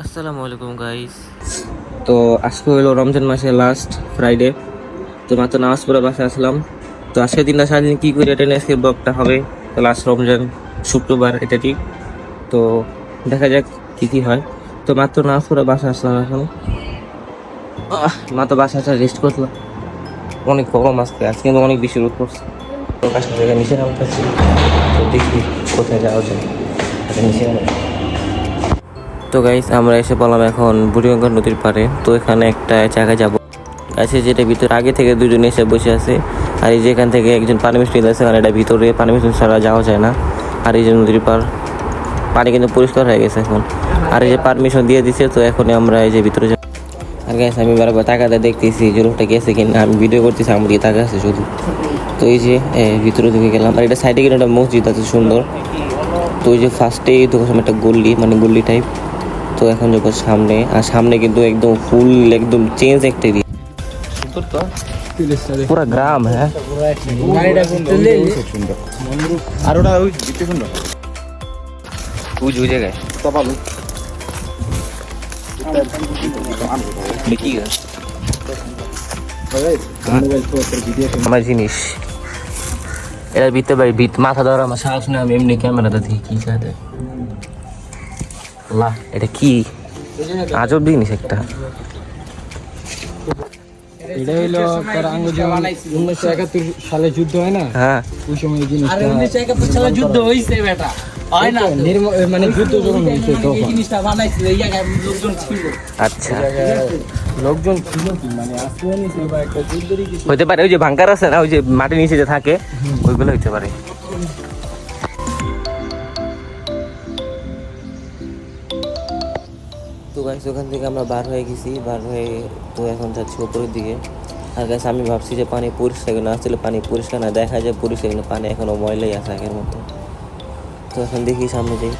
আসসালামু আলাইকুম গাইস। তো আজকে হলো রমজান মাসের লাস্ট ফ্রাইডে। তো মাত্র নামাজ পড়ে বাসায় আসলাম। তো আজকের দিনটা সারাদিন কি করে এটা আজকের ব্লগটা হবে। তো লাস্ট রমজান শুক্রবার, এটা ঠিক। তো দেখা যাক কি কি হয়। তো মাত্র নামাজ পড়ে বাসায় আসলাম এখন। মাত্র বাসায় আসা রেস্ট করলাম। অনেক গরম আজকে কিন্তু অনেক বেশি রোদ পড়ছে। তো কাছে জায়গায় নিচে নামতেছি। তো দেখি কোথায় যাওয়া যায়, নিচে নামে। তো গাইস আমরা এসে বললাম এখন বুড়িগঙ্গা নদীর পাড়ে। তো এখানে একটা জায়গায় যাবো আছে, যেটা ভিতরে আগে থেকে দুজন এসে বসে আছে। আর এই যে এখান থেকে একজন পারমিশন দিয়েছে, কারণ এটা ভিতরে পারমিশন ছাড়া যাওয়া যায় না। আর এই যে নদীর পাড়, পানি কিন্তু পরিষ্কার হয়ে গেছে এখন। আর এই যে পারমিশন দিয়ে দিছে, তো এখন আমরা এই যে ভিতরে যাব। আর গাইস আমি বারবার তাকাতে দেখতেছি যে লোকটা গেছে কিনা। আমি ভিডিও করতেছি, আমার দিকে তাকা আছে শুধু। তো এই যে ভিতরে ঢুকে গেলাম। আর এটা সাইডে কিনা একটা মসজিদ আছে সুন্দর। তো ওই যে ফার্স্টেই ঢোকার সময় একটা গল্লি, মানে গল্লি টাইপ। তো এখন যাবো সামনে। আর সামনে কিন্তু একদম ফুল, একদম চেঞ্জ একটা এরিয়া, পুরা গ্রাম। হ্যাঁ আর ওটা ওই দিতে সুন্দর ওই জায়গায় কি আমার জিনিস এটার ভিতরে ভাই মাথা ধরা আমার সাহস নেই। আমি এমনি ক্যামেরাতে দেখি কি সাথে এটা কি আজব জিনিস একটা। এটা হইলো তোর যেমন 1971 সালে যুদ্ধ হয় না, হ্যাঁ ওই সময় এই জিনিসটা। 1971 সালে যুদ্ধ হইছে বেটা, হয় না? মানে যুদ্ধ যখন হয়েছে এই তখন জিনিসটা বানাইছিল, এই জায়গায় লোকজন ছিল। আচ্ছা লোকজন ছিল কি, মানে আফগানি ছিল বা একটা যুদ্ধেরই কিছু। হইতে পারে। ওই যে ভাঙ্কার আছে না, ওই যে মাটির নিচে যে থাকে, ওইগুলো হইতে পারে। তো গাইস ওখান থেকে আমরা বার হয়ে গেছি, বার হয়ে তো এখন যাচ্ছি উপরের দিকে। আর গাইস আমি ভাবছি যে পানি পরিষ্কার না, আসলে পানি পরিষ্কার না, দেখা যায় পরিষ্কার, কিন্তু পানি এখনো ময়লাই আছে আগের মতো। তো এখন দেখি সামনে যাই।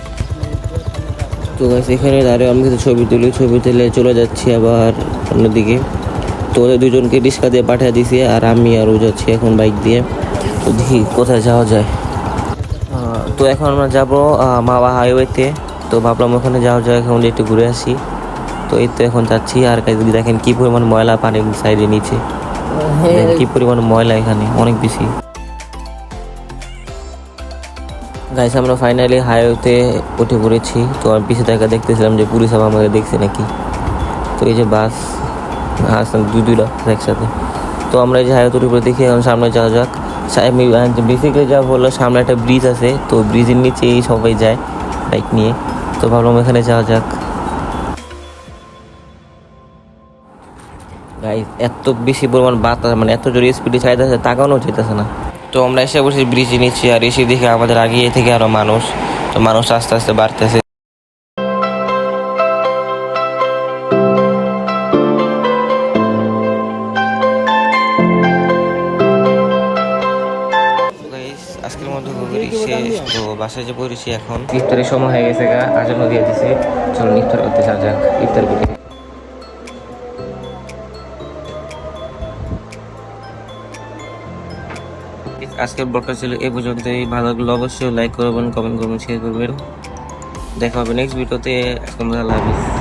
তো গাইস এখানে দাঁড়িয়ে আমি কিছু ছবি তুলে চলে যাচ্ছি আবার অন্যদিকে। তো ওদের দুজনকে রিক্সা দিয়ে পাঠিয়ে দিছি, আর আমি আর ও যাচ্ছি এখন বাইক দিয়ে। তো দেখি কোথায় যাওয়া যায়। তো এখন আমরা যাবো মাওয়া হাইওয়েতে। তো ভাবলাম ওখানে যাওয়া যায়, এখন একটু ঘুরে আসি। তো এই তো এখন যাচ্ছি। আর দেখেন কি পরিমাণ ময়লা পানির সাইডে নিচে, কি পরিমাণ ময়লা এখানে, অনেক বেশি। গাইস আমরা ফাইনালি হাইওয়েতে উঠে পড়েছি। তো আমি পিছিয়ে দেখা দেখতেছিলাম যে পুলিশ আবার আমাকে দেখছে নাকি। তো এই যে বাস আসলাম দুইটা একসাথে। তো আমরা এই যে হাইওয়েতে উঠে পড়ে দেখি এখন সামনে যাওয়া যাক। বেসিক্যালি যা বললো, সামনে একটা ব্রিজ আছে, তো ব্রিজের নিচেই সবাই যায় বাইক নিয়ে। তো ভাবলাম এখানে যাওয়া যাক। গাইস এত বেশি পরিমাণ বাতাস, মানে এত জোরে স্পিডে চাইতেছে, তাকানো যেতেছে না। তো আমরা এসে বসে ব্রিজের নিচে, আর এসে দেখে আমাদের আগে থেকে আরো মানুষ। তো মানুষ আস্তে আস্তে বাড়তেছে। আজকের মতো শেষ। তো বাসায় যে পড়েছি এখন, ইফতারের সময় হয়ে গেছে, আজানও দিয়ে দিছে। চলো ইফতার করতে যাক, ইফতার করি। আজকের ব্লগটা ছিল এই পর্যন্তই। ভালো লাগলে অবশ্যই লাইক করবেন, কমেন্ট করবেন, শেয়ার করবেন। দেখা হবে নেক্সট ভিডিওতে। আল্লাহ হাফিজ।